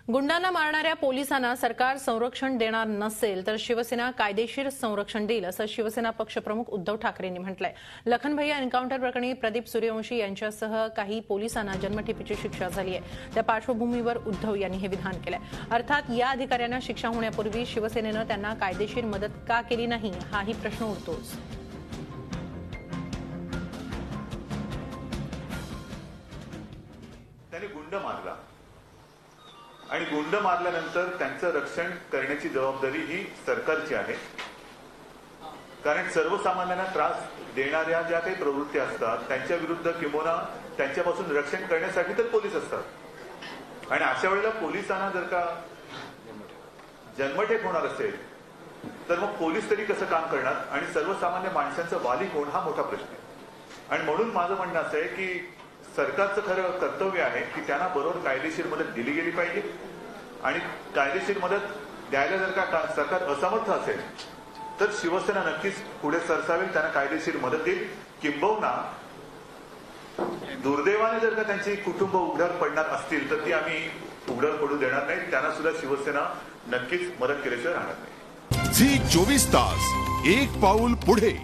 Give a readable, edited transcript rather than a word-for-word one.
गुंडांना मारणाऱ्या पोलिसांना सरकार संरक्षण देणार नसेल तर शिवसेना कायदेशीर संरक्षण देईल असं शिवसेना पक्षप्रमुख उद्धव ठाकरेंनी म्हटलंय। लखनभैया एन्काउंटर प्रकरणी प्रदीप सूर्यवंशी यांच्यासह काही पोलिसांना जन्मठेपेची शिक्षा झाली आहे। त्या पार्श्वभूमीवर उद्धव यांनी हे विधान केलंय। अर्थात या अधिकाऱ्यांना शिक्षा होण्यापूर्वी शिवसेनेनं त्यांना कायदेशीर मदत का केली नाही हाही प्रश्न उरतोच। त्यांनी गुंड मारला आणि गुंड मारल्यानंतर त्यांचं रक्षण करण्याची जबाबदारी ही सरकारची आहे। कारण सर्वसामान्यांना त्रास देणाऱ्या ज्या काही प्रवृत्ती असतात त्यांच्या विरुद्ध किंवा त्यांच्यापासून रक्षण करण्यासाठी तर पोलीस असतात। आणि अशा वेळेला पोलिसांना जर का जन्मठेप होणार असेल तर मग पोलीस तरी कसं काम करणार आणि सर्वसामान्य माणसांचं वाली कोण हा मोठा प्रश्न आहे। आणि म्हणून माझं म्हणणं असं आहे की सरकारचं खरं कर्तव्य आहे की त्यांना बरोबर कायदेशीर मदत दिली गेली पाहिजे आणि कायदेशीर मदत द्यायला जर का सरकार असमर्थ असेल तर शिवसेना नक्कीच पुढे सरसावेल, त्यांना कायदेशीर मदत देईल। किंबहुना दुर्दैवाने जर का त्यांची कुटुंब उघड्यावर पडणार असतील तर ती आम्ही उघड्यावर पडू देणार नाही, त्यांना सुद्धा शिवसेना नक्कीच मदत केल्याशिवाय राहणार नाही। झी 24 तास एक पाऊल पुढे।